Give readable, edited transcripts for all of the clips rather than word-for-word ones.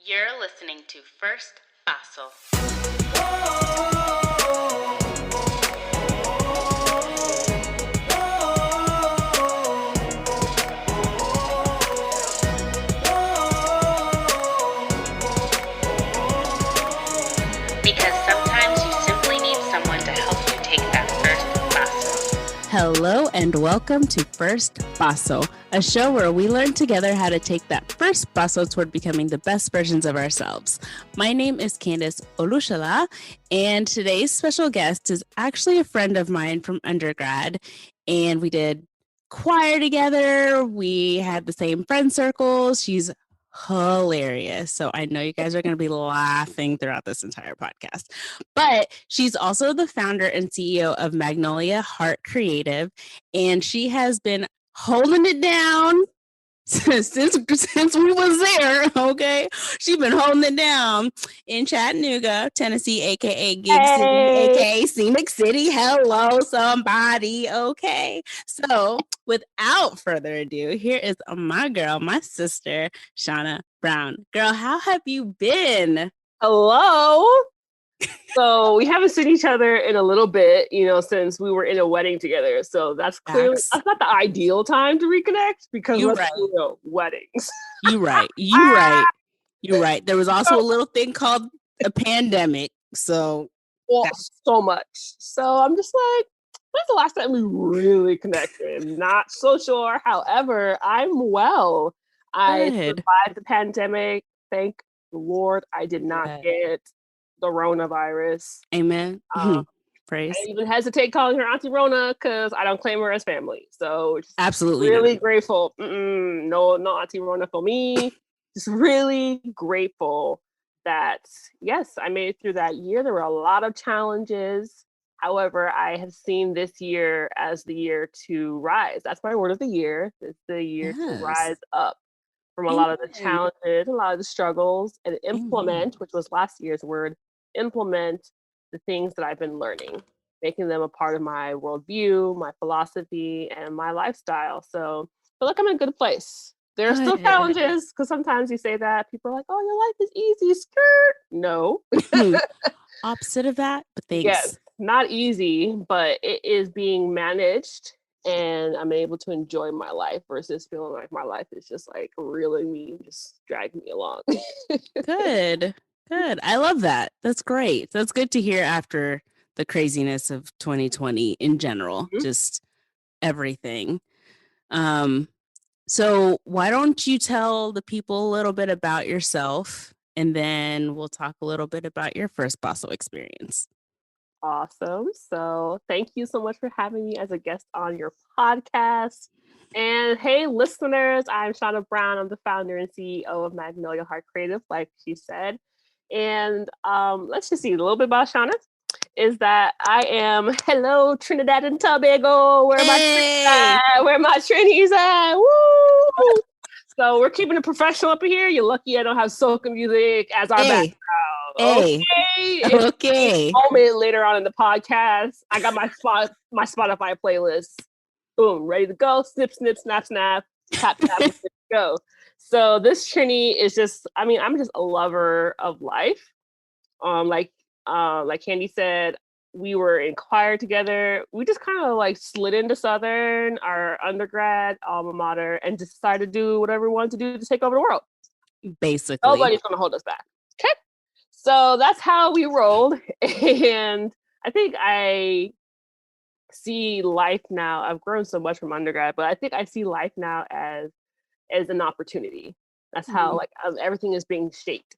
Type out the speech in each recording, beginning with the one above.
You're listening to First Fossil. Because sometimes you simply need someone to help you take that first fossil. Hello and welcome to First Fossil, a show where we learn together how to take that first fossil toward becoming the best versions of ourselves. My name is Candace Olushala, and today's special guest is actually a friend of mine from undergrad, and we did choir together. We had the same friend circles. She's hilarious. So I know you guys are going to be laughing throughout this entire podcast. But she's also the founder and CEO of Magnolia Heart Creative, and she has been holding it down since we was there. Okay, she's been holding it down in Chattanooga, Tennessee, aka Gig City, aka Scenic City. Hello, somebody. Okay, so without further ado, here is my girl, my sister, Shawna Brown. Girl, how have you been? Hello. So we haven't seen each other in a little bit, since we were in a wedding together. So that's clearly that's not the ideal time to reconnect because we're weddings. You're right. There was also a little thing called a pandemic. So so much. So I'm just like, when's the last time we really connected? Not so sure. However, I'm well. I survived the pandemic. Thank the Lord. I did not get the coronavirus. Amen. Praise. I even hesitate calling her Auntie Rona because I don't claim her as family. So absolutely really grateful. No Auntie Rona for me. Just really grateful that, yes, I made it through that year. There were a lot of challenges. However, I have seen this year as the year to rise. That's my word of the year. It's the year to rise up from a lot of the challenges, a lot of the struggles, and implement, which was last year's word, implement the things that I've been learning, making them a part of my worldview, my philosophy, and my lifestyle. So I feel like I'm in a good place. There are still challenges, because sometimes you say that, people are like, oh, your life is easy, skirt. No. Opposite of that, but thanks. Yes, not easy, but it is being managed. And I'm able to enjoy my life versus feeling like my life is just like reeling me, just dragging me along. Good. I love that. That's great. That's good to hear after the craziness of 2020 in general, just everything. So why don't you tell the people a little bit about yourself, and then we'll talk a little bit about your first fossil experience. Awesome. So thank you so much for having me as a guest on your podcast. And hey, listeners, I'm Shawna Brown. I'm the founder and CEO of Magnolia Heart Creative, like she said. And let's just see a little bit about Shawna. Is that I am, hello, Trinidad and Tobago. Where my Trinities at? Woo! So we're keeping it professional up here. You're lucky I don't have soca music as our background. Okay. Moment later on in the podcast, I got my Spotify playlist. Boom, ready to go. Snip, snip, snap, snap. Tap, tap, ready to go. So this Trini is just, I'm just a lover of life. Like Candy said, we were in choir together. We just kind of like slid into Southern, our undergrad alma mater, and just decided to do whatever we wanted to do to take over the world. Basically. Nobody's going to hold us back. Okay. So that's how we rolled. And I think I see life now. I've grown so much from undergrad, but I think I see life now as an opportunity. That's how everything is being shaped.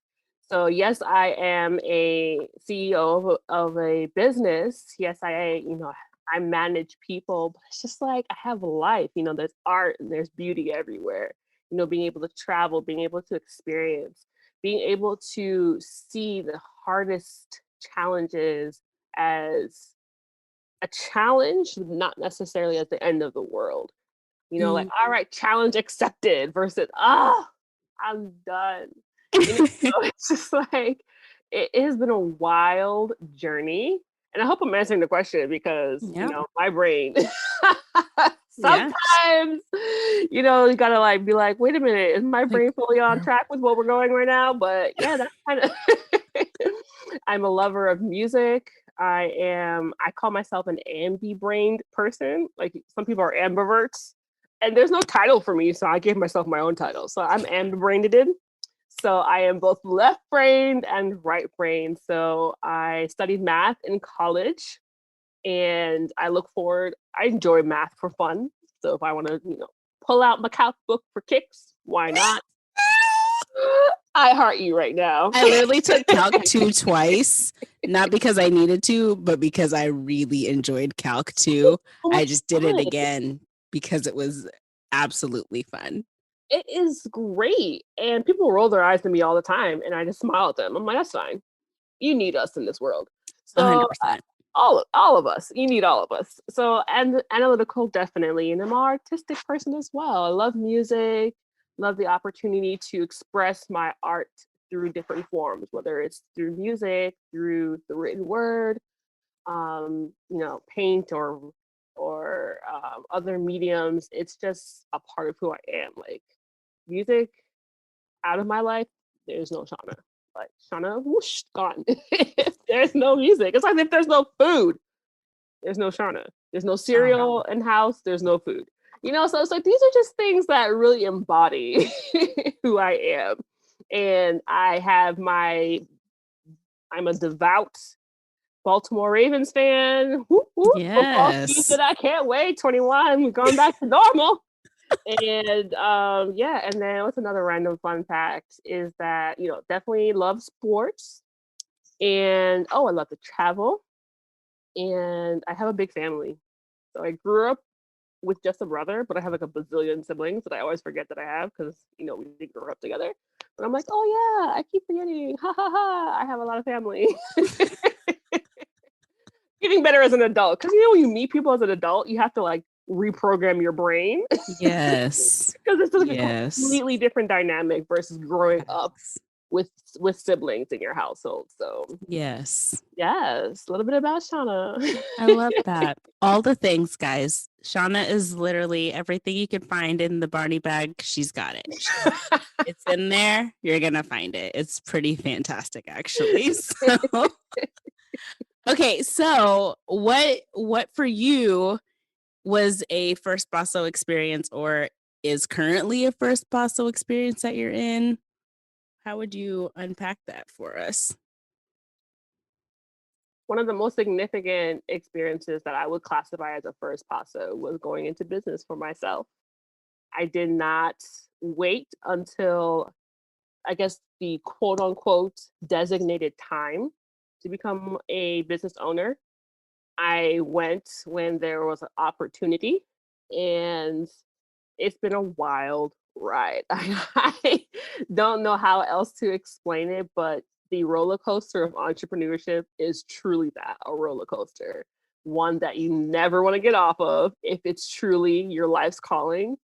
So yes, I am a CEO of a business. Yes, I manage people, but it's just like I have a life. There's art and there's beauty everywhere. Being able to travel, being able to experience, being able to see the hardest challenges as a challenge, not necessarily as the end of the world. Like, all right, challenge accepted versus, I'm done. It's just like, it has been a wild journey. And I hope I'm answering the question because, my brain Yeah. sometimes, you gotta like be like, wait a minute, is my brain fully on girl. track with what we're going right now? But yeah, that's kind of I'm a lover of music. I call myself an ambi-brained person. Like some people are ambiverts. And there's no title for me, so I gave myself my own title. So I'm ambi-brained. So I am both left-brained and right-brained. So I studied math in college, and I enjoy math for fun. So if I want to, pull out my calc book for kicks, why not? I heart you right now. I literally took Calc 2 twice, not because I needed to, but because I really enjoyed Calc 2. I just did it again because it was absolutely fun. It is great. And people roll their eyes at me all the time, and I just smile at them. I'm like, that's fine. You need us in this world. So 100%. all of us. You need all of us. So, and analytical, definitely. And I'm an artistic person as well. I love music, love the opportunity to express my art through different forms, whether it's through music, through the written word, paint or other mediums. It's just a part of who I am. Like music out of my life, there's no Shawna. Like Shawna, whoosh, gone. There's no music. It's like if there's no food, there's no Shawna. There's no cereal in house, there's no food. So it's like these are just things that really embody who I am. And I'm a devout Baltimore Ravens fan. Football Yes. season, I can't wait. 21, we're going back to normal. And and then what's another random fun fact is that definitely love sports, and I love to travel, and I have a big family. So I grew up with just a brother, but I have like a bazillion siblings that I always forget that I have because we didn't grow up together. But I'm like, oh yeah, I keep forgetting. Ha ha ha! I have a lot of family. Getting better as an adult, because when you meet people as an adult, you have to like reprogram your brain. Yes. Because it's like a completely different dynamic versus growing up with siblings in your household. So yes, a little bit about Shawna. I love that. All the things, guys. Shawna is literally everything you can find in the Barney bag. She's got it. It's in there. You're gonna find it. It's pretty fantastic, actually. Okay, so what for you was a first Basso experience, or is currently a first Basso experience that you're in? How would you unpack that for us? One of the most significant experiences that I would classify as a first Paso was going into business for myself. I did not wait until, I guess, the quote unquote designated time to become a business owner. I went when there was an opportunity, and it's been a wild ride. I don't know how else to explain it, but the roller coaster of entrepreneurship is truly that, a roller coaster. One that you never want to get off of if it's truly your life's calling.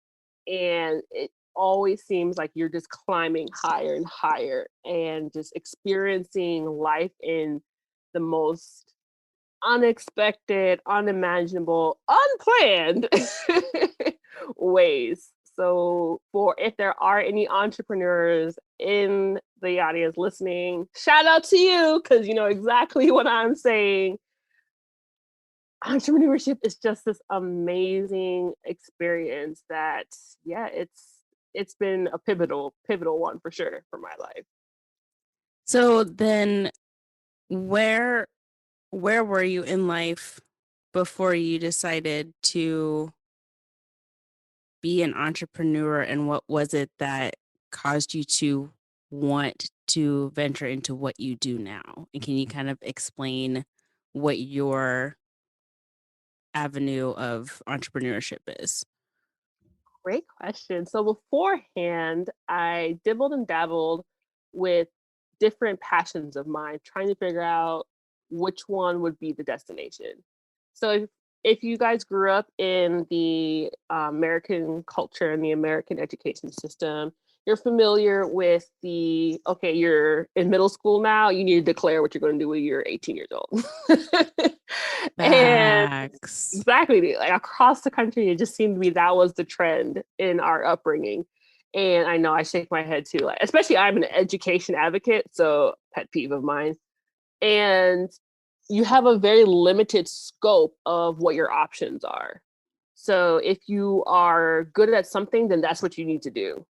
And it always seems like you're just climbing higher and higher and just experiencing life in the most unexpected, unimaginable, unplanned ways. So if there are any entrepreneurs in the audience listening, shout out to you, because you know exactly what I'm saying. Entrepreneurship is just this amazing experience that, it's been a pivotal one for sure for my life. So then where were you in life before you decided to be an entrepreneur, and what was it that caused you to want to venture into what you do now? And can you kind of explain what your avenue of entrepreneurship is? Great question. So beforehand, I dibbled and dabbled with different passions of mine, trying to figure out which one would be the destination. So if you guys grew up in the American culture and the American education system, you're familiar with okay, you're in middle school now, you need to declare what you're going to do when you're 18 years old. And Facts. exactly, like across the country, it just seemed to be that was the trend in our upbringing. And I know I shake my head too, like, especially I'm an education advocate, so pet peeve of mine. And you have a very limited scope of what your options are. So if you are good at something, then that's what you need to do.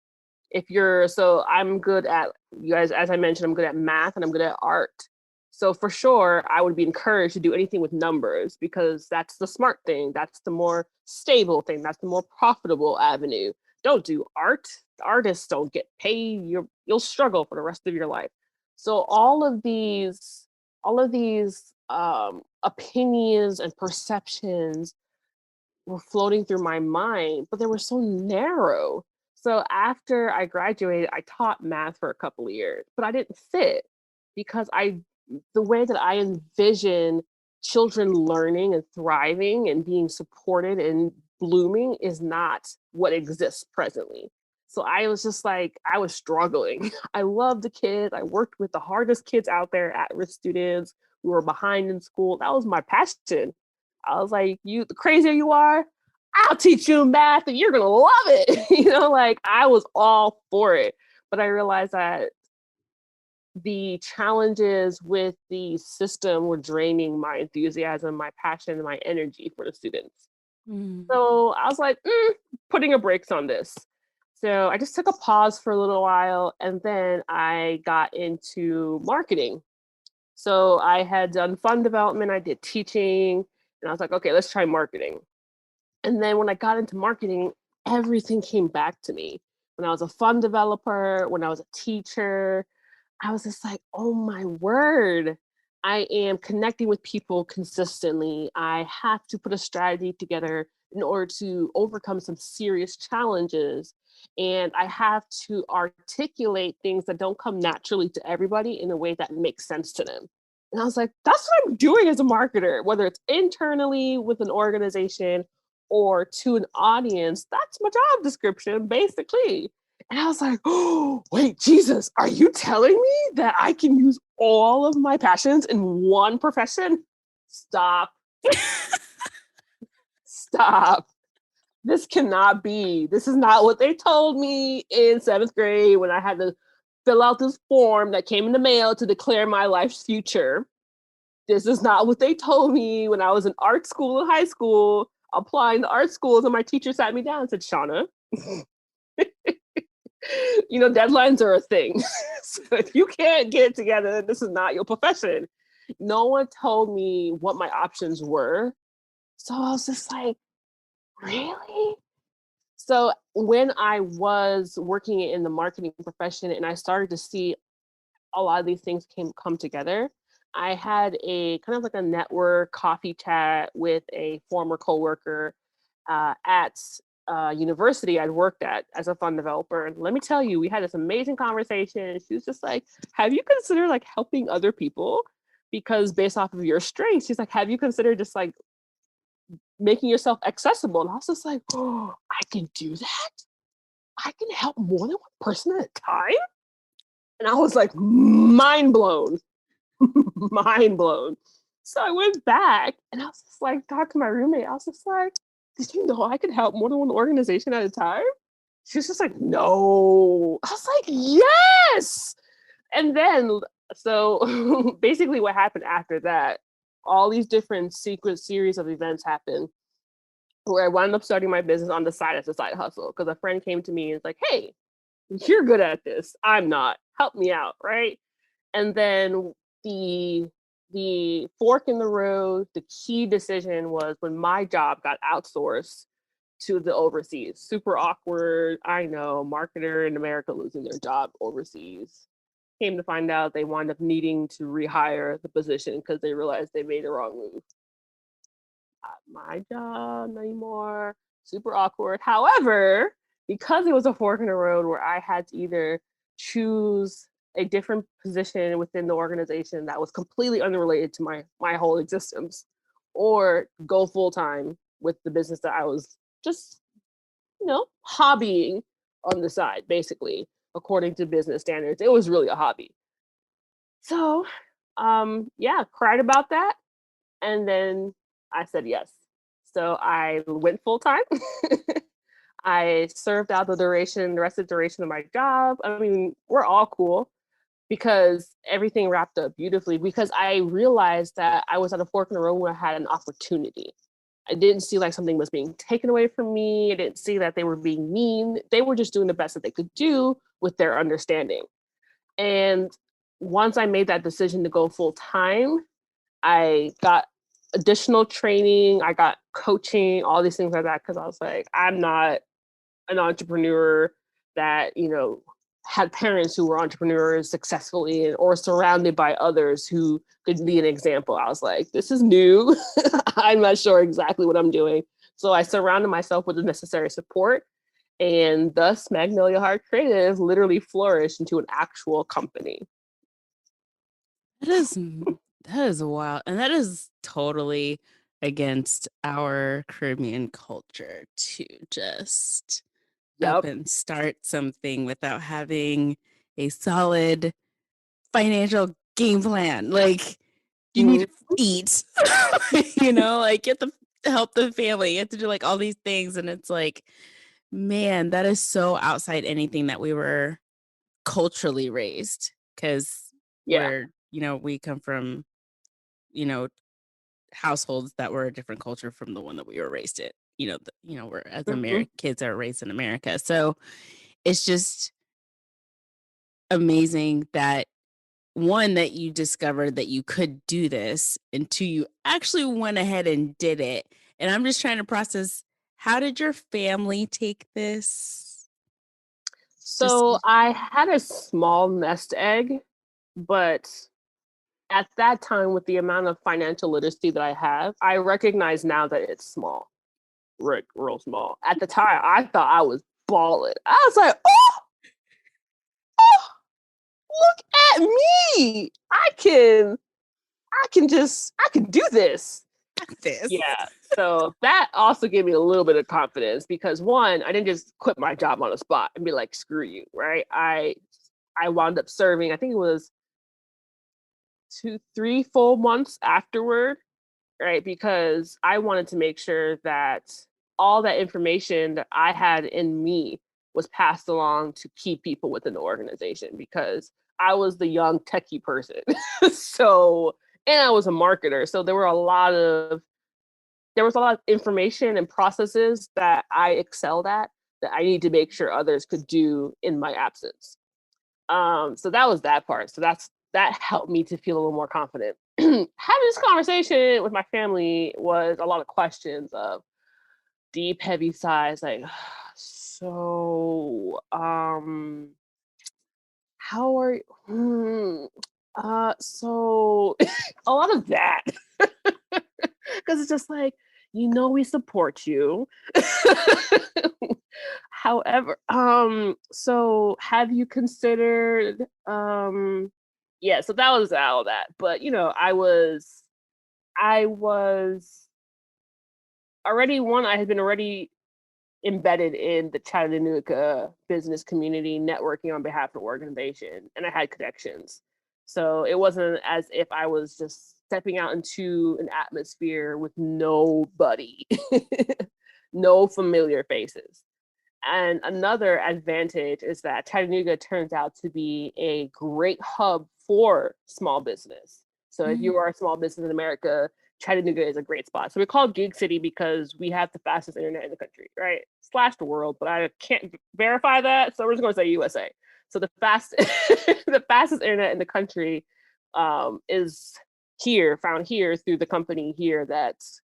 So I'm good at, you guys, as I mentioned, I'm good at math and I'm good at art. So for sure, I would be encouraged to do anything with numbers because that's the smart thing. That's the more stable thing. That's the more profitable avenue. Don't do art. The artists don't get paid. You'll struggle for the rest of your life. So all of these opinions and perceptions were floating through my mind, but they were so narrow. So after I graduated, I taught math for a couple of years, but I didn't fit because the way that I envision children learning and thriving and being supported and blooming is not what exists presently. So I was just like, I was struggling. I love the kids. I worked with the hardest kids out there, at-risk students who were behind in school. That was my passion. I was like, the crazier you are, I'll teach you math and you're gonna love it. Like I was all for it. But I realized that the challenges with the system were draining my enthusiasm, my passion, and my energy for the students. Mm. So I was like, putting a brakes on this. So I just took a pause for a little while and then I got into marketing. So I had done fund development, I did teaching, and I was like, okay, let's try marketing. And then when I got into marketing, everything came back to me. When I was a fund developer, when I was a teacher, I was just like, oh my word. I am connecting with people consistently. I have to put a strategy together in order to overcome some serious challenges. And I have to articulate things that don't come naturally to everybody in a way that makes sense to them. And I was like, that's what I'm doing as a marketer, whether it's internally with an organization or to an audience. That's my job description, basically. And I was like, oh, wait, Jesus, are you telling me that I can use all of my passions in one profession? Stop. Stop. This cannot be. This is not what they told me in seventh grade when I had to fill out this form that came in the mail to declare my life's future. This is not what they told me when I was in art school in high school, applying to art schools, and my teacher sat me down and said, Shawna, deadlines are a thing. So if you can't get it together, this is not your profession. No one told me what my options were. So I was just like, really? So when I was working in the marketing profession and I started to see a lot of these things come together, I had a kind of like a network coffee chat with a former coworker at university I'd worked at as a fund developer. And let me tell you, we had this amazing conversation. She was just like, have you considered like helping other people? Because based off of your strengths, she's like, have you considered just like making yourself accessible? And I was just like, oh, I can do that? I can help more than one person at a time? And I was like, mind blown. Mind blown. So I went back and I was just like, talked to my roommate. I was just like, did you know I could help more than one organization at a time? She was just like, no. I was like, yes. And then, so basically what happened after that, all these different secret series of events happened where I wound up starting my business on the side as a side hustle because a friend came to me and was like, hey, you're good at this. I'm not. Help me out, right? And then the fork in the road, the key decision was when my job got outsourced to the overseas. Super awkward. I know, marketer in America losing their job overseas. Came to find out they wound up needing to rehire the position because they realized they made the wrong move. Not my job anymore. Super awkward. However, because it was a fork in the road where I had to either choose a different position within the organization that was completely unrelated to my whole existence, or go full time with the business that I was just, hobbying on the side, basically. according to business standards. It was really a hobby. So, yeah, cried about that. And then I said yes. So I went full time. I served out the rest of the duration of my job. I mean, we're all cool because everything wrapped up beautifully because I realized that I was at a fork in the road where I had an opportunity. I didn't see like something was being taken away from me. I didn't see that they were being mean. They were just doing the best that they could do with their understanding. And once I made that decision to go full time, I got additional training, I got coaching, all these things like that, because I was like, I'm not an entrepreneur that, had parents who were entrepreneurs successfully or surrounded by others who could be an example. I was like, this is new. I'm not sure exactly what I'm doing. So I surrounded myself with the necessary support. And thus, Magnolia Heart Creative literally flourished into an actual company. That is wild. And that is totally against our Caribbean culture to just up Yep. and start something without having a solid financial game plan. Like you need to eat, like you have to help the family. You have to do like all these things. And it's like, man, that is so outside anything that we were culturally raised. Because Yeah. we come from, households that were a different culture from the one that we were raised in. We're as Mhm. Kids are raised in America. So it's just amazing that one, that you discovered that you could do this, and two, you actually went ahead and did it. And I'm just trying to process, how did your family take this? So I had a small nest egg, but at that time, with the amount of financial literacy that I have, I recognize now that it's small, real small. At the time, I thought I was balling. I was like, oh, look at me! I can do this. this. Yeah. So that also gave me a little bit of confidence because one, I didn't just quit my job on the spot and be like, screw you, right? I wound up serving, I think it was 3 full months afterward, right? Because I wanted to make sure that all that information that I had in me was passed along to key people within the organization because I was the young techie person. So, and I was a marketer. So there was a lot of information and processes that I excelled at that I need to make sure others could do in my absence. So that was that part. So that helped me to feel a little more confident. Having this conversation with my family was a lot of questions of deep, heavy sighs, like, so how are you? So a lot of that. Because it's just like, we support you. However, so have you considered yeah, so that was all that. But I was already one, I had been already embedded in the Chattanooga business community, networking on behalf of the organization, and I had connections. So it wasn't as if I was just stepping out into an atmosphere with nobody, no familiar faces. And another advantage is that Chattanooga turns out to be a great hub for small business. So if you are a small business in America, Chattanooga is a great spot. So we call Gig City because we have the fastest internet in the country, right? Slash the world, but I can't verify that. So we're just going to say USA. So the the fastest internet in the country is found here through the company here that's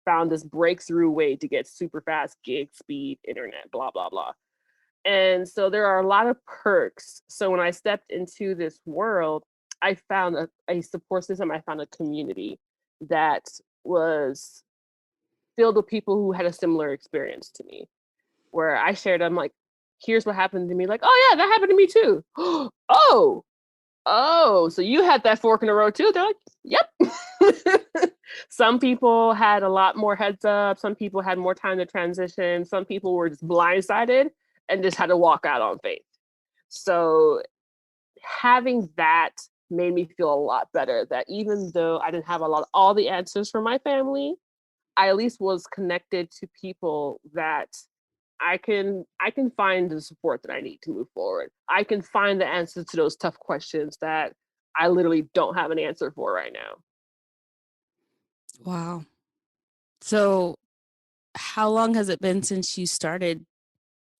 found this breakthrough way to get super fast gig speed internet, blah, blah, blah. And so there are a lot of perks. So when I stepped into this world, I found a support system, I found a community that was filled with people who had a similar experience to me, where I shared, I'm like, here's what happened to me. Like, oh yeah, that happened to me too. Oh, so you had that fork in the road too? They're like, yep. Some people had a lot more heads up. Some people had more time to transition. Some people were just blindsided and just had to walk out on faith. So having that made me feel a lot better, that even though I didn't have all the answers for my family, I at least was connected to people that I can find the support that I need to move forward. I can find the answers to those tough questions that I literally don't have an answer for right now. Wow. So, how long has it been since you started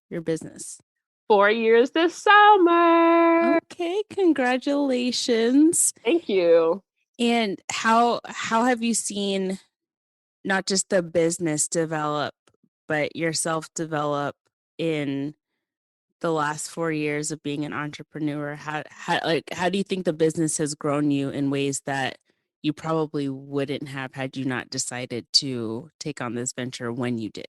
your business? 4 years this summer. Okay, congratulations. Thank you. And how have you seen not just the business develop, but yourself develop in the last 4 years of being an entrepreneur? How do you think the business has grown you in ways that you probably wouldn't have had you not decided to take on this venture when you did?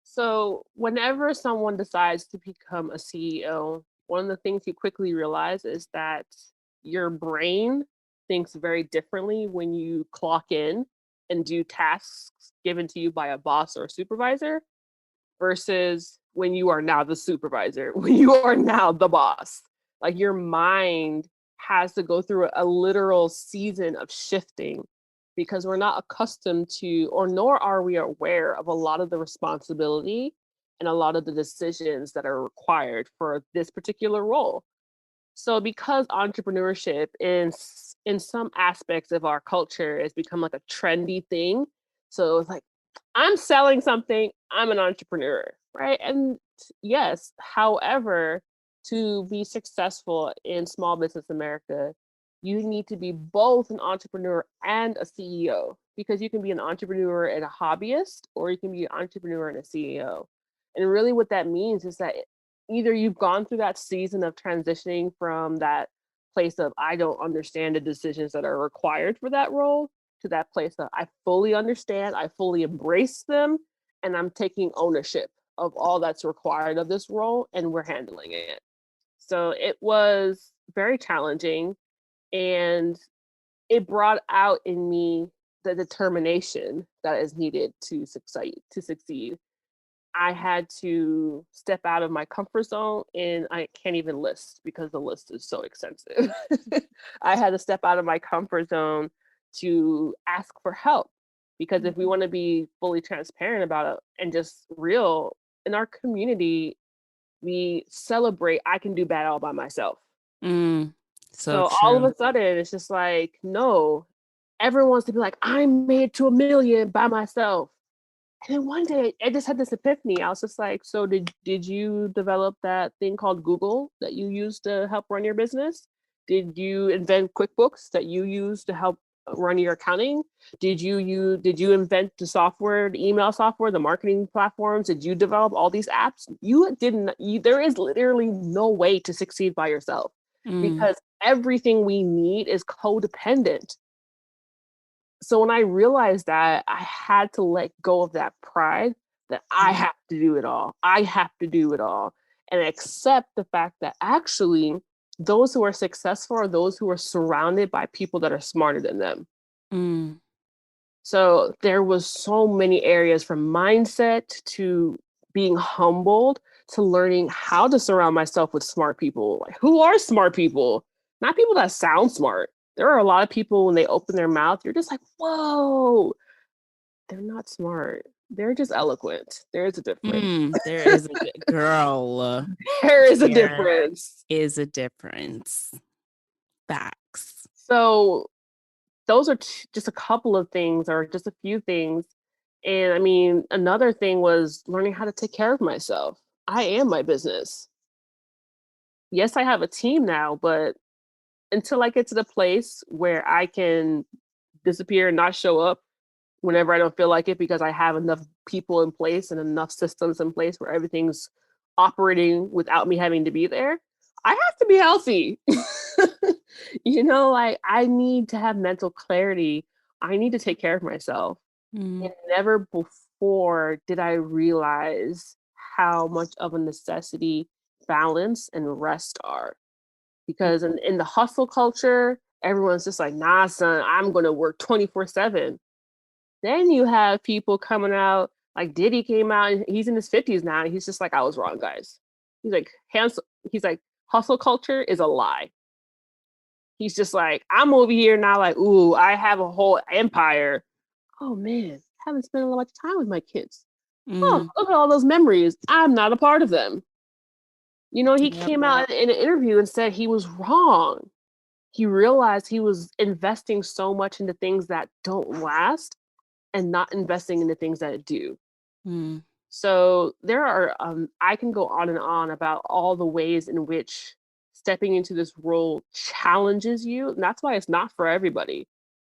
So, whenever someone decides to become a CEO, one of the things you quickly realize is that your brain thinks very differently when you clock in and do tasks given to you by a boss or a supervisor versus when you are now the supervisor, when you are now the boss. Like your mind has to go through a literal season of shifting because we're not accustomed to, or nor are we aware of a lot of the responsibility and a lot of the decisions that are required for this particular role. So because entrepreneurship in some aspects of our culture has become like a trendy thing. So it's like, I'm selling something, I'm an entrepreneur, right? And yes, however, to be successful in small business America, you need to be both an entrepreneur and a CEO because you can be an entrepreneur and a hobbyist, or you can be an entrepreneur and a CEO. And really, what that means is that either you've gone through that season of transitioning from that place of I don't understand the decisions that are required for that role to that place of I fully understand, I fully embrace them, and I'm taking ownership of all that's required of this role and we're handling it. So it was very challenging and it brought out in me the determination that is needed to succeed. I had to step out of my comfort zone and I can't even list because the list is so extensive. I had to step out of my comfort zone to ask for help because if we want to be fully transparent about it and just real in our community, we celebrate I can do bad all by myself. Mm, so So all of true. a sudden it's just like, no, everyone wants to be like, I made to 1 million by myself. And then one day I just had this epiphany. I was just like, so did you develop that thing called Google that you use to help run your business? Did you invent QuickBooks that you use to help run your accounting? Did you invent the software, the email software, the marketing platforms? Did you develop all these apps? You didn't there is literally no way to succeed by yourself Mm, because everything we need is codependent. So when I realized that, I had to let go of that pride that I have to do it all. I have to do it all. And accept the fact that actually those who are successful are those who are surrounded by people that are smarter than them. mm, So there was so many areas from mindset to being humbled to learning how to surround myself with smart people. Like who are smart people? Not people that sound smart. There are a lot of people when they open their mouth, you're just like, whoa, they're not smart. They're just eloquent. There is a difference. there is a girl. There is a There difference. is a difference. Facts. So those are just a couple of things or just a few things. And I mean, another thing was learning how to take care of myself. I am my business. Yes, I have a team now, but until I get to the place where I can disappear and not show up whenever I don't feel like it because I have enough people in place and enough systems in place where everything's operating without me having to be there, I have to be healthy. Like I need to have mental clarity. I need to take care of myself. Mm, And never before did I realize how much of a necessity balance and rest are. Because in the hustle culture, everyone's just like, nah, son, I'm going to work 24/7. Then you have people coming out like Diddy came out and he's in his 50s now. And he's just like, I was wrong, guys. He's like, hands he's like, hustle culture is a lie. He's just like, I'm over here now, like, ooh, I have a whole empire. Oh man, I haven't spent a lot of time with my kids. Oh, look at all those memories. I'm not a part of them. You know, he Yep. came out in an interview and said he was wrong. He realized he was investing so much into things that don't last and not investing in the things that do. Mm. So there are, I can go on and on about all the ways in which stepping into this role challenges you. And that's why it's not for everybody.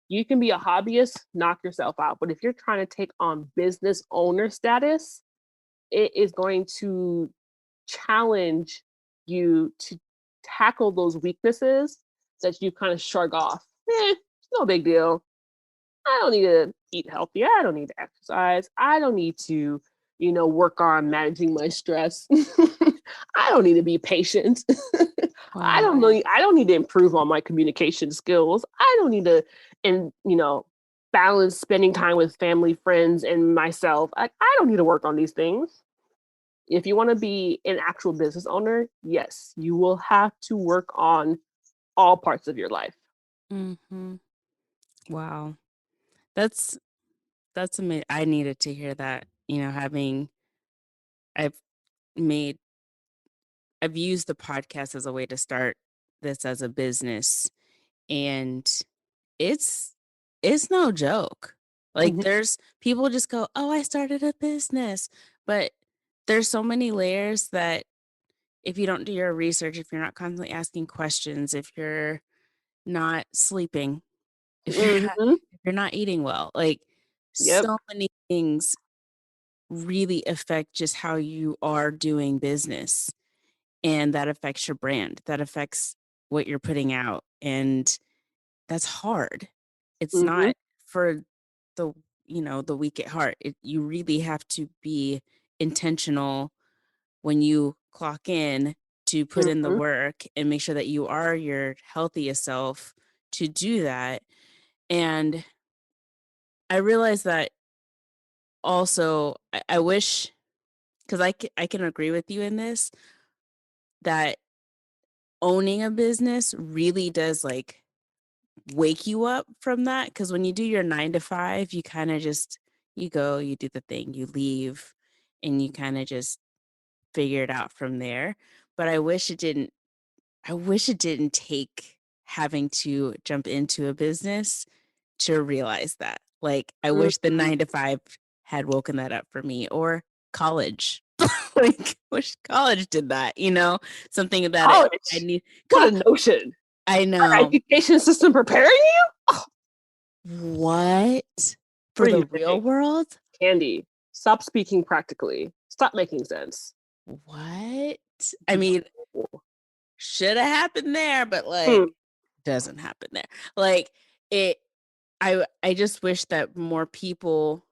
You can be a hobbyist, knock yourself out. But if you're trying to take on business owner status, it is going to challenge you to tackle those weaknesses that you kind of shrug off. It's no big deal. I don't need to eat healthy. I don't need to exercise. I don't need to, work on managing my stress. I don't need to be patient. I Wow. don't know. I don't need to improve on my communication skills. I don't need to, balance spending time with family, friends, and myself. I don't need to work on these things. If you want to be an actual business owner, yes, you will have to work on all parts of your life. Mm-hmm. Wow. That's amazing. I needed to hear that, I've made, I've used the podcast as a way to start this as a business, and it's no joke. Like, Mhm. there's people just go, "Oh, I started a business." But there's so many layers that if you don't do your research, if you're not constantly asking questions, if you're not sleeping, if you're not Mhm. if you're not eating well, like, Yep. so many things really affect just how you are doing business, and that affects your brand, that affects what you're putting out, and that's hard. It's Mhm. not for the the weak at heart. You really have to be intentional when you clock in to put in the Mhm. work and make sure that you are your healthiest self to do that. And I realize that also, I wish, because I can agree with you in this, that owning a business really does, like, wake you up from that. Because when you do your 9 to 5, you kind of just, you go, you do the thing, you leave, and you kind of just figure it out from there. But I wish it didn't take having to jump into a business to realize that. Like, I wish the Mhm. 9 to 5 had woken that up for me, or college. Like, wish college did that, something that I College. need. What a notion. I Our know. education system preparing you? Oh, What? For what do the you real think? world? Candy, stop speaking practically. Stop making sense. What? I mean, should have happened there, but, Hmm. like, doesn't happen there. Like, it I just wish that more people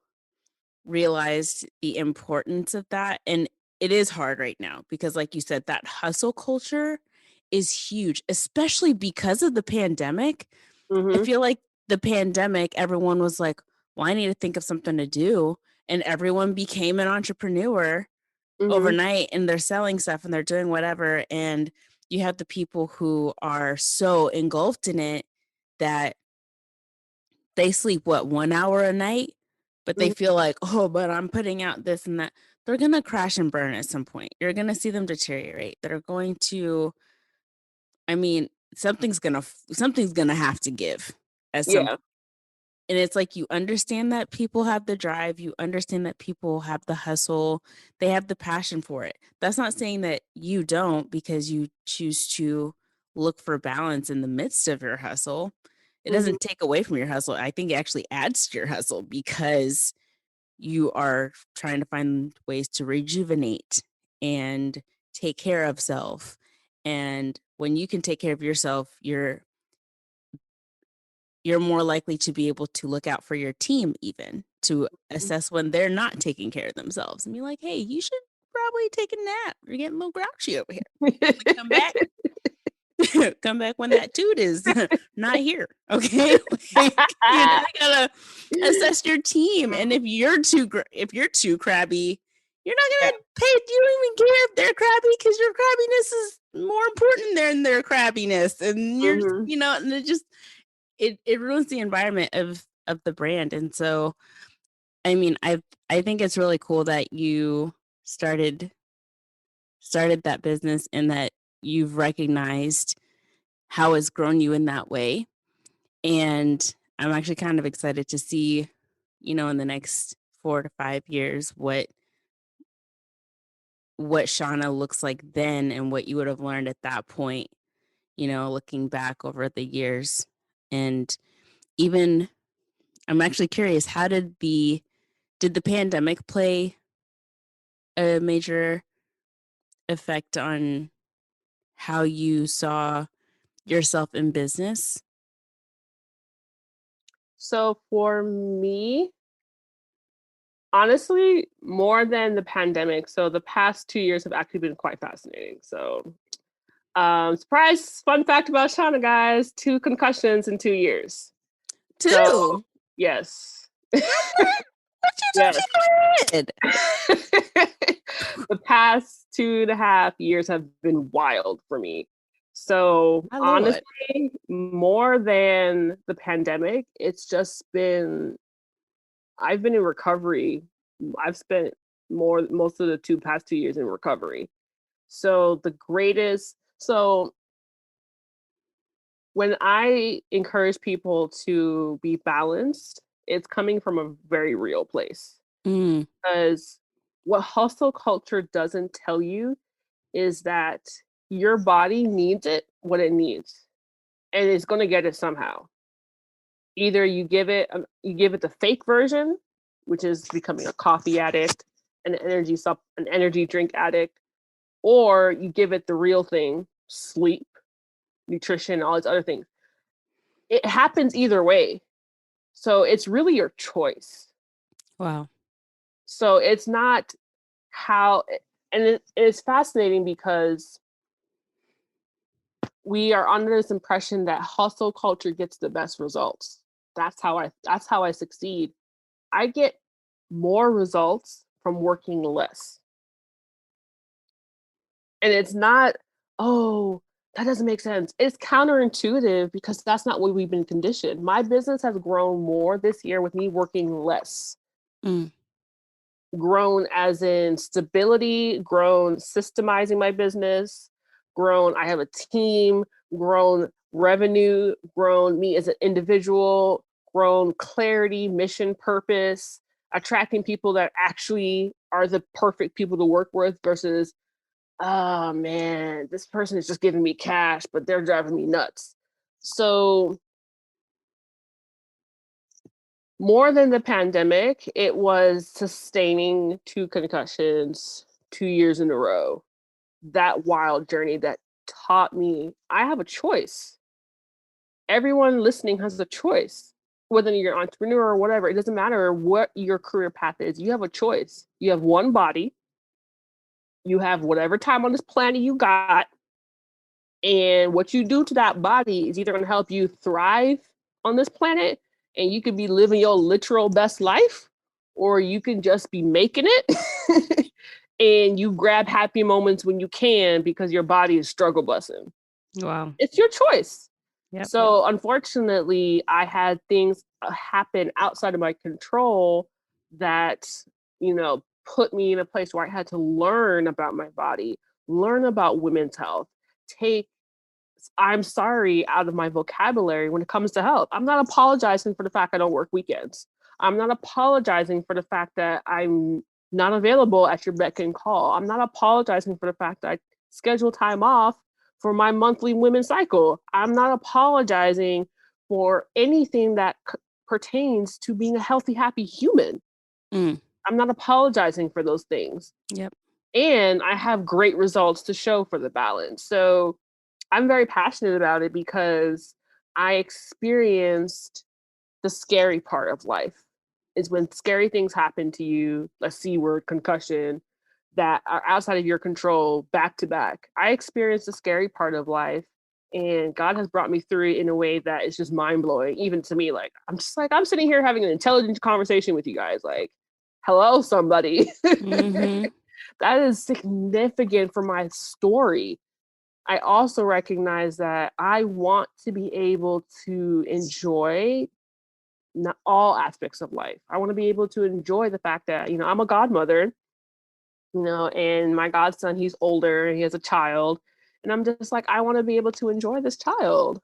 realized the importance of that. And it is hard right now because, like you said, that hustle culture is huge, especially because of the pandemic. I Mhm. feel like the pandemic, everyone was like, well, I need to think of something to do. And everyone became an entrepreneur Mhm. overnight, and they're selling stuff and they're doing whatever. And you have the people who are so engulfed in it that they sleep, what, 1 hour a night, but they Mhm. feel like, oh, but I'm putting out this and that. They're going to crash and burn at some point. You're going to see them deteriorate. They're going to, I mean, something's going to have to give at some Yeah. point. And it's like, you understand that people have the drive, you understand that people have the hustle, they have the passion for it. That's not saying that you don't, because you choose to look for balance in the midst of your hustle. It Mhm. doesn't take away from your hustle. I think it actually adds to your hustle, because you are trying to find ways to rejuvenate and take care of self. And when you can take care of yourself, you're more likely to be able to look out for your team, even to assess when they're not taking care of themselves, and be like, hey, you should probably take a nap. You're getting a little grouchy over here. Like, come back. Come back when that toot is not here. Okay. Like, you gotta assess your team. And if you're too crabby, you're not Yeah. gonna pay. You don't even care if they're crabby, because your crabbiness is more important than their crabbiness. And you're, Mhm. and it ruins the environment of the brand. And so, I mean, I think it's really cool that you started that business and that you've recognized how it's grown you in that way. And I'm actually kind of excited to see, in the next 4 to 5 years, what Shawna looks like then and what you would have learned at that point, looking back over the years. And even I'm actually curious, how did the pandemic play a major effect on how you saw yourself in business? So for me, honestly, more than the pandemic. So the past 2 years have actually been quite fascinating. So, surprise, fun fact about Shauna, guys: 2 concussions in 2 years. So, Too. yes, What you thought yes. you did? The past 2.5 years have been wild for me. So My Lord. honestly, more than the pandemic, it's just been I've been in recovery. I've spent most of the past 2 years in recovery. So when I encourage people to be balanced, it's coming from a very real place. Mm, Because what hustle culture doesn't tell you is that your body needs it what it needs, and it's going to get it somehow. Either you give it the fake version, which is becoming a coffee addict, an energy drink addict, or you give it the real thing, sleep, nutrition, all these other things. It happens either way. So it's really your choice. wow. So it's not how and it's fascinating because we are under this impression that hustle culture gets the best results. That's how I succeed. I get more results from working less. And it's not, oh, that doesn't make sense. It's counterintuitive because that's not what we've been conditioned. My business has grown more this year with me working less. Mm, Grown as in stability, grown systemizing my business, grown I have a team, grown revenue, grown me as an individual, grown clarity, mission, purpose, attracting people that actually are the perfect people to work with versus, oh man, this person is just giving me cash, but they're driving me nuts. So more than the pandemic, it was sustaining 2 concussions 2 years in a row. That wild journey that taught me I have a choice. Everyone listening has a choice. Whether you're an entrepreneur or whatever, it doesn't matter what your career path is. You have a choice. You have one body. You have whatever time on this planet you got. And what you do to that body is either going to help you thrive on this planet and you could be living your literal best life, or you can just be making it and you grab happy moments when you can because your body is struggle busing. wow. It's your choice. Yep. So, unfortunately, I had things happen outside of my control that, put me in a place where I had to learn about my body, learn about women's health, take I'm sorry out of my vocabulary when it comes to health. I'm not apologizing for the fact I don't work weekends. I'm not apologizing for the fact that I'm not available at your beck and call. I'm not apologizing for the fact that I schedule time off for my monthly women's cycle. I'm not apologizing for anything that pertains to being a healthy, happy human. Mm, I'm not apologizing for those things. yep. And I have great results to show for the balance. So I'm very passionate about it because I experienced the scary part of life is when scary things happen to you, a C word, concussion, that are outside of your control back to back. I experienced the scary part of life and God has brought me through it in a way that is just mind blowing, even to me. Like, I'm sitting here having an intelligent conversation with you guys. Like, hello, somebody. Mm-hmm. That is significant for my story. I also recognize that I want to be able to enjoy not all aspects of life. I want to be able to enjoy the fact that, I'm a godmother, and my godson, he's older, he has a child. And I'm just like, I want to be able to enjoy this child.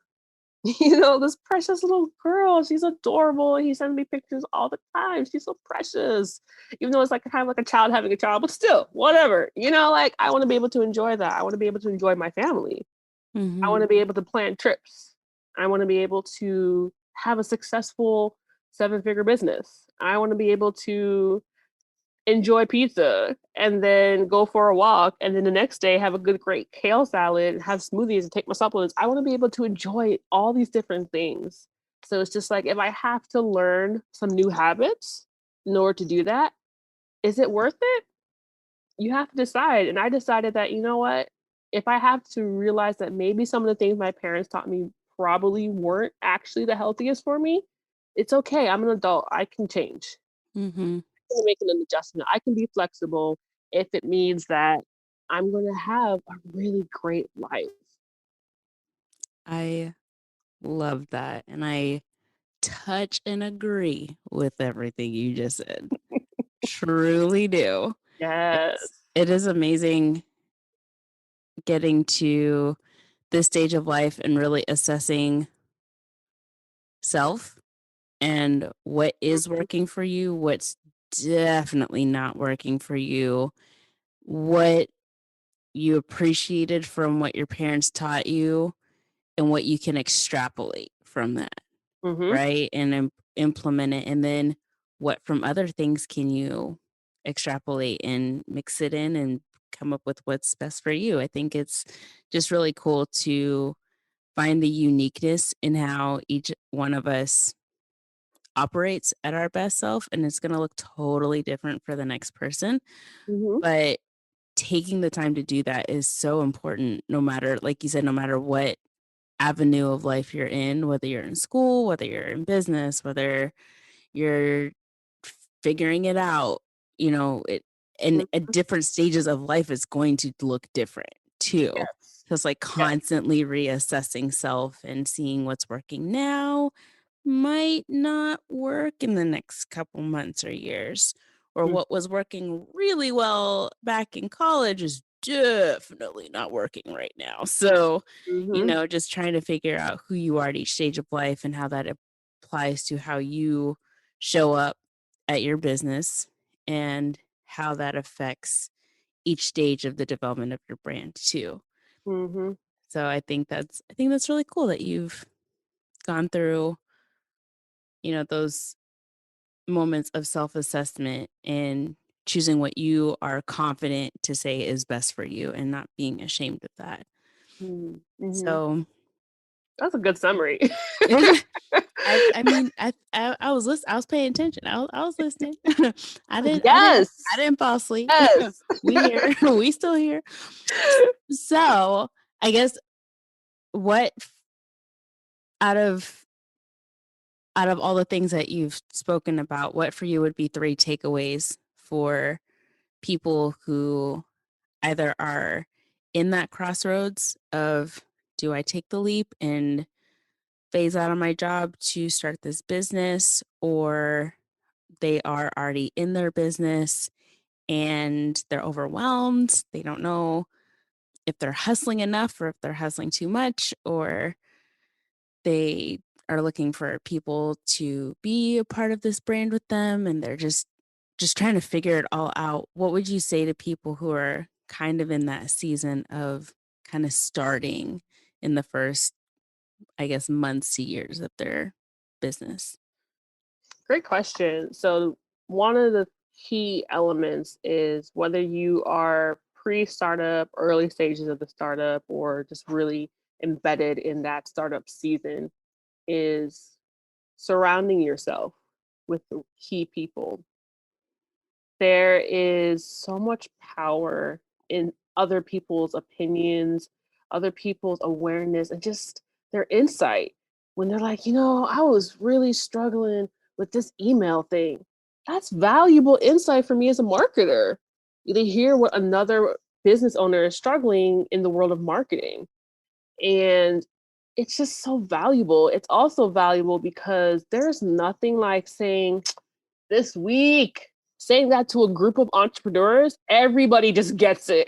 This precious little girl. She's adorable. He sends me pictures all the time. She's so precious. Even though it's like kind of like a child having a child, but still, whatever. Like I want to be able to enjoy that. I want to be able to enjoy my family. I want to be able to plan trips. I want to be able to have a successful 7-figure business. I want to be able to enjoy pizza and then go for a walk and then the next day have a great kale salad, have smoothies and take my supplements. I want to be able to enjoy all these different things. So it's just like if I have to learn some new habits in order to do that, is it worth it? You have to decide. And I decided that, you know what? If I have to realize that maybe some of the things my parents taught me probably weren't actually the healthiest for me, it's okay. I'm an adult. I can change. Mm-hmm. To make an adjustment. I can be flexible if it means that I'm going to have a really great life. I love that. And I touch and agree with everything you just said. Truly do. Yes. It is amazing getting to this stage of life and really assessing self and what is working for you, what's definitely not working for you, what you appreciated from what your parents taught you, and what you can extrapolate from that, Mm-hmm. right? And implement it. And then what from other things can you extrapolate and mix it in and come up with what's best for you? I think it's just really cool to find the uniqueness in how each one of us operates at our best self, and it's going to look totally different for the next person. Mm-hmm. But taking the time to do that is so important, no matter, like you said, no matter what avenue of life you're in, whether you're in school, whether you're in business, whether you're figuring it out, and at Mm-hmm. different stages of life, it's going to look different too. Yes. So it's like Yes. constantly reassessing self and seeing what's working now might not work in the next couple months or years, or what was working really well back in college is definitely not working right now. So, Mm-hmm. just trying to figure out who you are at each stage of life and how that applies to how you show up at your business and how that affects each stage of the development of your brand too. Mm-hmm. So I think that's really cool that you've gone through, those moments of self-assessment and choosing what you are confident to say is best for you and not being ashamed of that. Mm-hmm. So That's a good summary. I mean, I was listening. I was paying attention. I was listening. I didn't I didn't Yes. I didn't fall asleep. Yes. We here. We still here. So I guess what out of out of all the things that you've spoken about, what for you would be 3 takeaways for people who either are in that crossroads of, do I take the leap and phase out of my job to start this business, or they are already in their business and they're overwhelmed. They don't know if they're hustling enough or if they're hustling too much, or they are looking for people to be a part of this brand with them and they're just trying to figure it all out. What would you say to people who are kind of in that season of kind of starting in the first, I guess, months to years of their business? Great question. So one of the key elements is whether you are pre-startup, early stages of the startup, or just really embedded in that startup season, is surrounding yourself with the key people. There is so much power in other people's opinions, other people's awareness, and just their insight. When they're like, I was really struggling with this email thing. That's valuable insight for me as a marketer. They hear what another business owner is struggling in the world of marketing. And it's just so valuable. It's also valuable because there's nothing like saying this week, saying that to a group of entrepreneurs, everybody just gets it.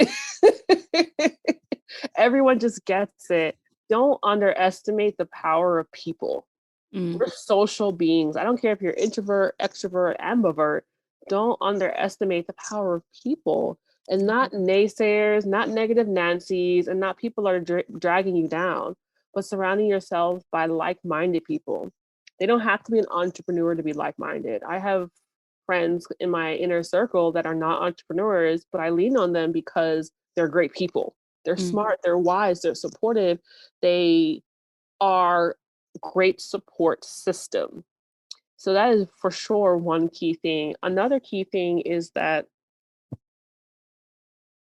Everyone just gets it. Don't underestimate the power of people. We're social beings. I don't care if you're introvert, extrovert, ambivert. Don't underestimate the power of people, and not naysayers, not negative Nancy's, and not people that are dragging you down, but surrounding yourself by like-minded people. They don't have to be an entrepreneur to be like-minded. I have friends in my inner circle that are not entrepreneurs, but I lean on them because they're great people. They're smart, they're wise, they're supportive. They are great support system. So that is for sure one key thing. Another key thing is that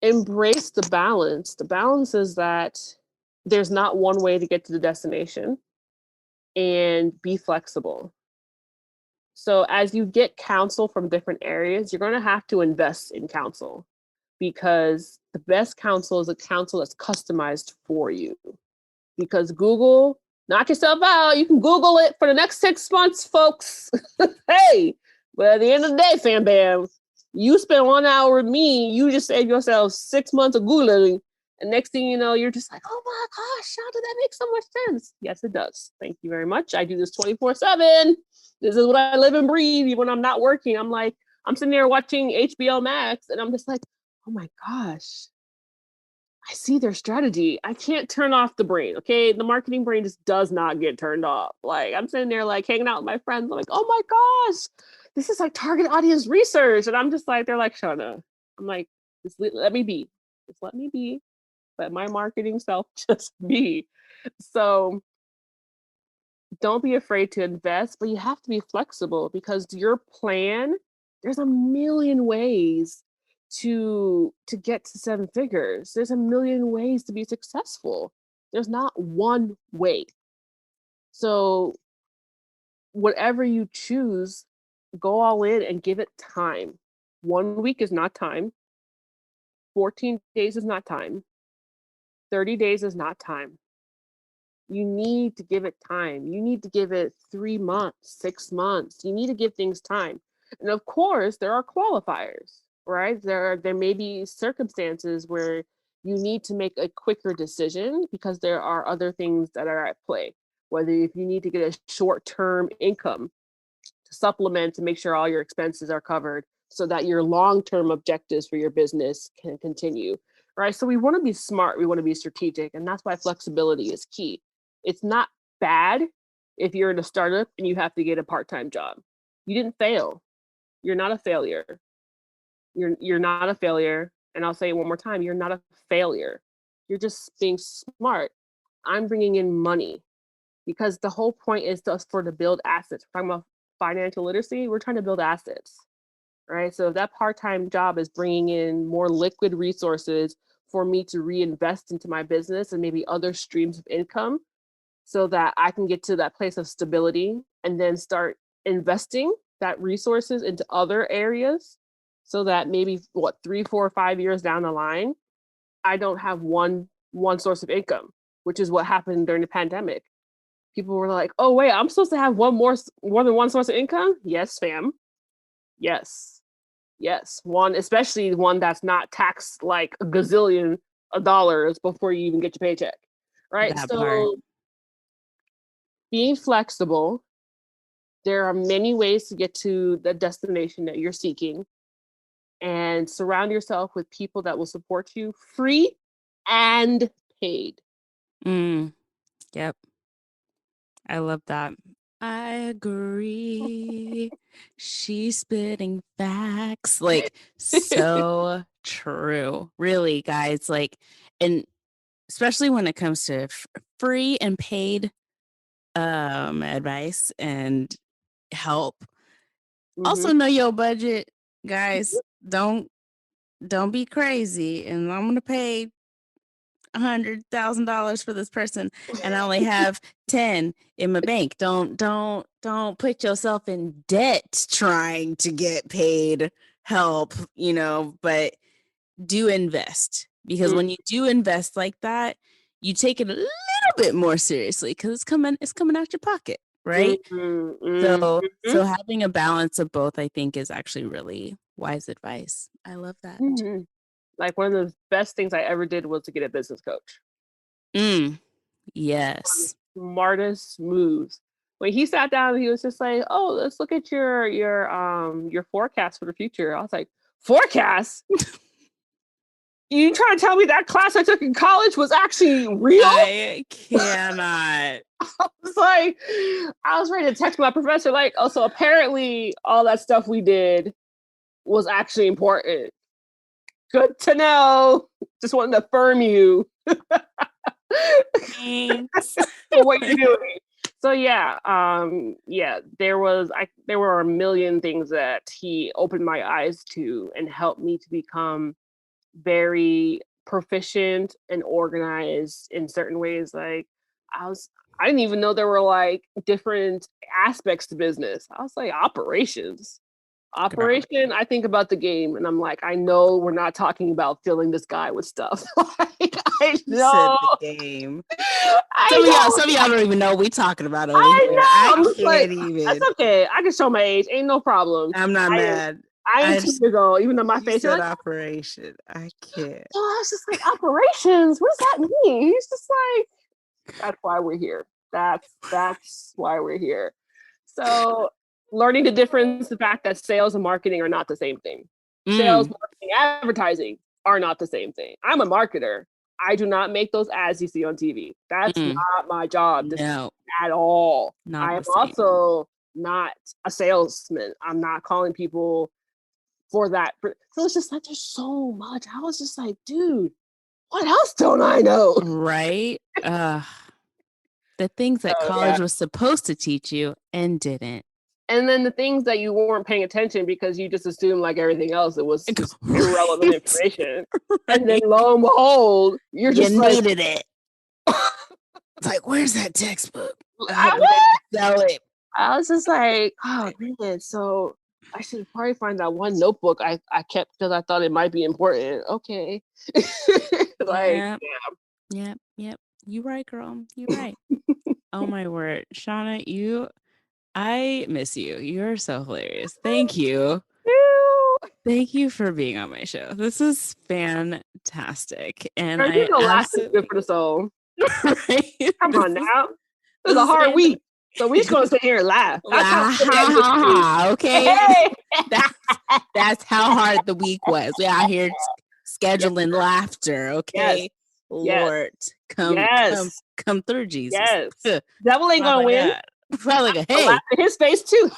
embrace the balance. The balance is that there's not one way to get to the destination, and be flexible. So as you get counsel from different areas, you're going to have to invest in counsel, because the best counsel is a counsel that's customized for you. Because Google, knock yourself out. You can Google it for the next 6 months, folks. Hey, but at the end of the day, fam bam, you spend 1 hour with me, you just saved yourself 6 months of Googling. And next thing you know, you're just like, oh my gosh, how did that make so much sense? Yes, it does. Thank you very much. I do this 24/7. This is what I live and breathe. Even when I'm not working, I'm sitting there watching HBO Max, and I'm just like, oh my gosh, I see their strategy. I can't turn off the brain. Okay. The marketing brain just does not get turned off. Like, I'm sitting there like hanging out with my friends. I'm like, oh my gosh, this is like target audience research. And I'm just like, they're like, Shawna. I'm like, just let me be. Just let me be. Let my marketing self just be. So don't be afraid to invest, but you have to be flexible, because your plan, there's a million ways to get to 7 figures. There's a million ways to be successful. There's not one way. So whatever you choose, go all in and give it time. 1 week is not time. 14 days is not time. 30 days is not time. You need to give it time. You need to give it 3 months, 6 months. You need to give things time. And of course, there are qualifiers, right? There may be circumstances where you need to make a quicker decision because there are other things that are at play. Whether if you need to get a short-term income to supplement to make sure all your expenses are covered so that your long-term objectives for your business can continue, right? So we want to be smart. We want to be strategic. And that's why flexibility is key. It's not bad if you're in a startup and you have to get a part-time job. You didn't fail. You're not a failure. You're not a failure. And I'll say it one more time. You're not a failure. You're just being smart. I'm bringing in money, because the whole point is to build assets. We're talking about financial literacy. We're trying to build assets, right? So if that part-time job is bringing in more liquid resources for me to reinvest into my business and maybe other streams of income, so that I can get to that place of stability and then start investing that resources into other areas, so that maybe 3, 4, 5 years down the line, I don't have one source of income, which is what happened during the pandemic. People were like, oh wait, I'm supposed to have more than one source of income? Yes, fam. Yes. One, especially one that's not taxed like a gazillion of dollars before you even get your paycheck. Right. That So part. being flexible, there are many ways to get to the destination that you're seeking, and surround yourself with people that will support you, free and paid. Yep. I love that. I agree. She's spitting facts. Like, so true. Really, guys. Like, and especially when it comes to free and paid advice and help. Also know your budget, guys. Don't be crazy. And I'm gonna pay $100,000 for this person, and I only have 10 in my bank. Don't put yourself in debt trying to get paid help, but do invest. because when you do invest like that, you take it a little bit more seriously because it's coming out your pocket, right? So having a balance of both, I think, is actually really wise advice. I love that. Like one of the best things I ever did was to get a business coach. Yes. Smartest moves. When he sat down, he was just like, "Oh, let's look at your forecast for the future." I was like, "Forecast? You trying to tell me that class I took in college was actually real?" I cannot. I was ready to text my professor like, "Oh, so apparently all that stuff we did was actually important. Good to know. Just wanted to affirm you." Thanks for what you're doing. So there were a million things that he opened my eyes to and helped me to become very proficient and organized in certain ways. Like I didn't even know there were like different aspects to business. I was like, operations. Operation, I think about the game and I'm like, I know we're not talking about filling this guy with stuff. Like, I know the game. Some of y'all don't even know what we talking about over here. I can't even. That's okay. I can show my age. Ain't no problem. I'm not mad. I ain't 2 years old, even though my face said operation. I can't. So I was just like, operations? What does that mean? He's just like, that's why we're here. That's why we're here. So learning the difference, the fact that sales and marketing are not the same thing. Sales, marketing, advertising are not the same thing. I'm a marketer. I do not make those ads you see on TV. That's not my job at all. I am also not a salesman. I'm not calling people for that. So it's just like, there's so much. I was just like, dude, what else don't I know? Right? The things that college was supposed to teach you and didn't. And then the things that you weren't paying attention because you just assumed like everything else, it was just irrelevant information. Right. And then lo and behold, you needed it. It's like, where's that textbook? Sell it. I was just like, oh man, so I should probably find that one notebook I kept because I thought it might be important. Okay. Yep. You right, girl. You right. Oh my word. Shawna, I miss you. You're so hilarious. Thank you. Thank you for being on my show. This is fantastic. And I absolutely good for the soul. Right? Come on now. It was a hard week. So we're just gonna sit here and laugh. Okay. Hey. That's how hard the week was. We're out here scheduling laughter. Okay. Yes. Lord, come through, Jesus. Yes. Devil ain't gonna win. Probably like, hey, his face too.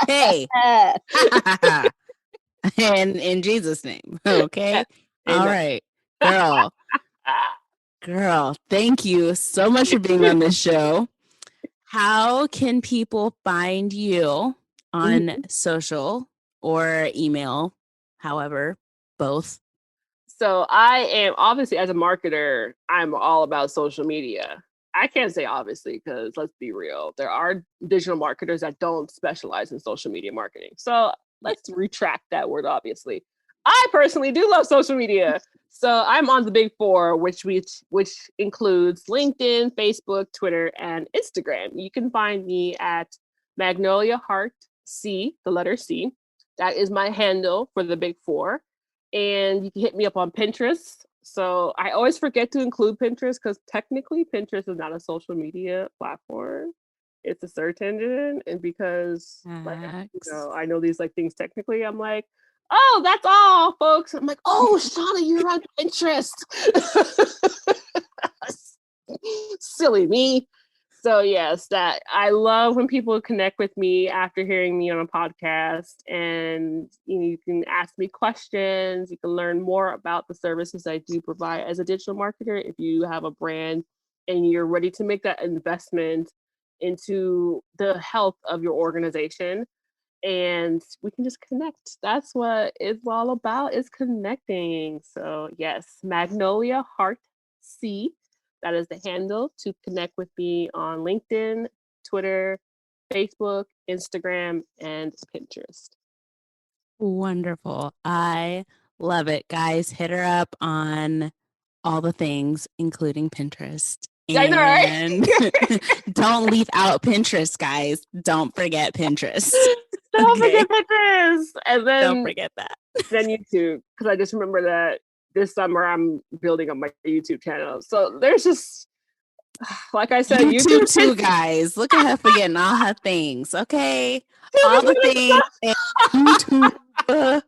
Hey, and in Jesus' name, okay. All right, girl. Thank you so much for being on this show. How can people find you on social or email? However, both. So I am obviously, as a marketer, I'm all about social media. I can't say obviously because let's be real. There are digital marketers that don't specialize in social media marketing. So let's retract that word, obviously. I personally do love social media. So I'm on the big four, which includes LinkedIn, Facebook, Twitter, and Instagram. You can find me at Magnolia Heart C, the letter C. That is my handle for the big four. And you can hit me up on Pinterest. So I always forget to include Pinterest because technically Pinterest is not a social media platform. It's a search engine. And because I know these like things technically, I'm like, oh, that's all, folks. I'm like, oh, Shawna, you're on Pinterest. Silly me. So yes, that I love when people connect with me after hearing me on a podcast, and you can ask me questions. You can learn more about the services I do provide as a digital marketer. If you have a brand and you're ready to make that investment into the health of your organization, and we can just connect. That's what it's all about, is connecting. So yes, Magnolia Heart C. That is the handle to connect with me on LinkedIn, Twitter, Facebook, Instagram, and Pinterest. Wonderful. I love it. Guys, hit her up on all the things, including Pinterest. I know, right? And don't leave out Pinterest, guys. Don't forget Pinterest. Don't Okay? forget Pinterest. And Don't then forget that. YouTube, because I just remember that this summer I'm building up my YouTube channel. So there's just, like I said, YouTube too, guys. Look at her forgetting all her things. Okay, all the things. And YouTube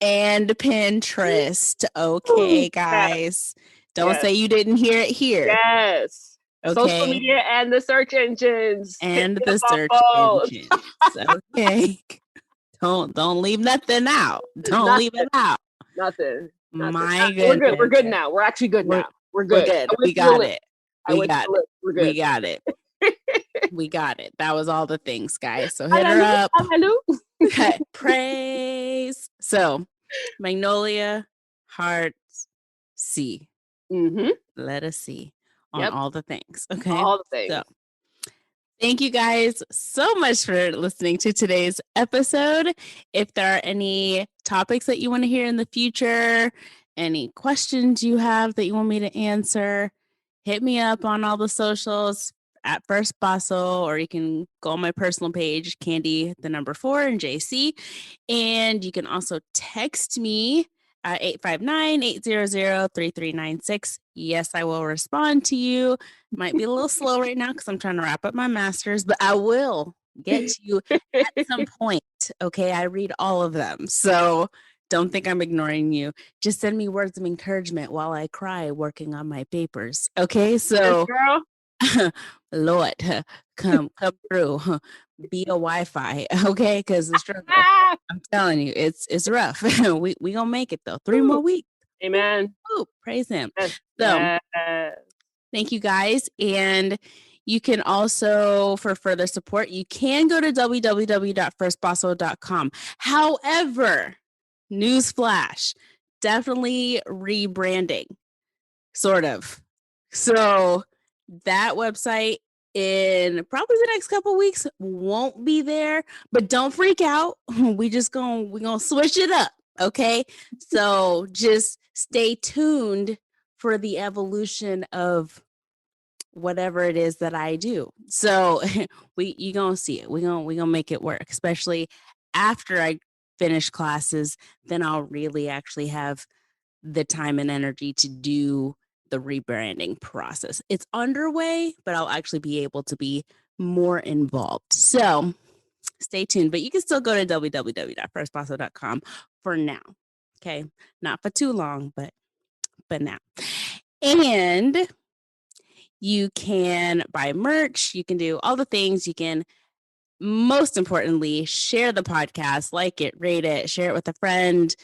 and Pinterest. Okay, guys. Don't say you didn't hear it here. Yes. Okay. Social media and the search engines. And the search engines. Okay. Don't leave nothing out. Don't leave it out. Nothing. My goodness. We're good now. We're actually good now. We're good. We got it. We're good. We got it. We got it. That was all the things, guys. So hit her up. Praise. So Magnolia, hearts, see. Mm-hmm. Let us see on all the things. Okay. All the things. So, thank you guys so much for listening to today's episode. If there are any topics that you want to hear in the future, any questions you have that you want me to answer, hit me up on all the socials at First Basso, or you can go on my personal page, Candy, the number 4 and JC. And you can also text me at 859-800-3396. Yes, I will respond to you. Might be a little slow right now because I'm trying to wrap up my master's, but I will get to you at some point. Okay, I read all of them. So don't think I'm ignoring you. Just send me words of encouragement while I cry working on my papers. Okay, so girl. Lord, come through. Be a Wi-Fi, okay? Because the struggle, I'm telling you, it's rough. we gonna make it though. 3 more weeks. Amen. Ooh, praise him. So thank you guys. And you can also, for further support, you can go to www.firstbasso.com. However, newsflash, definitely rebranding, sort of. So that website in probably the next couple of weeks won't be there, but don't freak out. We're gonna switch it up. Okay. So just stay tuned for the evolution of whatever it is that I do. So you're gonna see it. We're gonna make it work, especially after I finish classes. Then I'll really actually have the time and energy to do the rebranding process. It's underway, but I'll actually be able to be more involved. So stay tuned, but you can still go to www.firstbasso.com for now. Okay. Not for too long, but now. And you can buy merch. You can do all the things. You can, most importantly, share the podcast, like it, rate it, share it with a friend.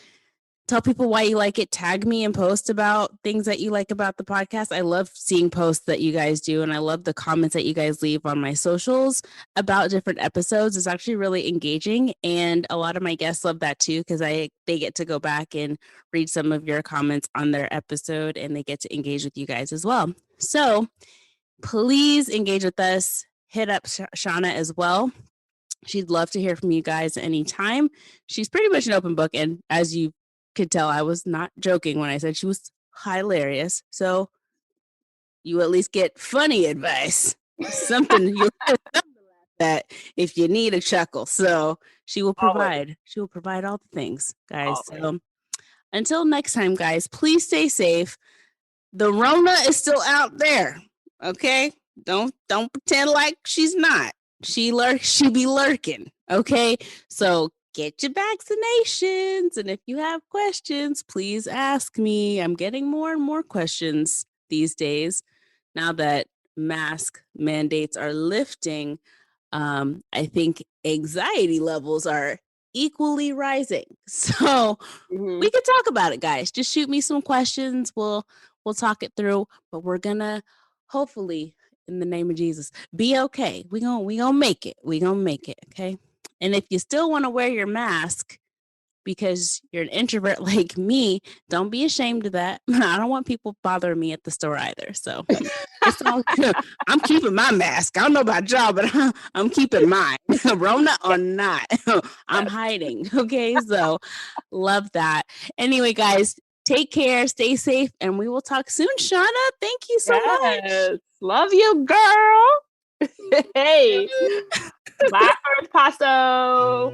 Tell people why you like it. Tag me and post about things that you like about the podcast. I love seeing posts that you guys do, and I love the comments that you guys leave on my socials about different episodes. It's actually really engaging, and a lot of my guests love that too because they get to go back and read some of your comments on their episode, and they get to engage with you guys as well. So please engage with us. Hit up Shawna as well. She'd love to hear from you guys anytime. She's pretty much an open book, and as you could tell, I was not joking when I said she was hilarious. So you at least get funny advice, something you that if you need a chuckle. So she will provide. She will provide all the things, guys. So until next time, guys, please stay safe. The Rona is still out there. Okay, don't pretend like she's not. She be lurking. Okay, so get your vaccinations. And if you have questions, please ask me. I'm getting more and more questions these days now that mask mandates are lifting. I think anxiety levels are equally rising. So we can talk about it, guys. Just shoot me some questions. We'll talk it through, but we're gonna hopefully, in the name of Jesus, be okay. We gonna make it. We gonna make it. Okay. And if you still want to wear your mask because you're an introvert like me, don't be ashamed of that. I don't want people bothering me at the store either. So I'm keeping my mask. I don't know about y'all, but I'm keeping mine. Rona or not, I'm hiding. Okay, so love that. Anyway, guys, Take care, stay safe, and we will talk soon. Shawna, thank you so much. Love you, girl. Hey, bye, First Paso.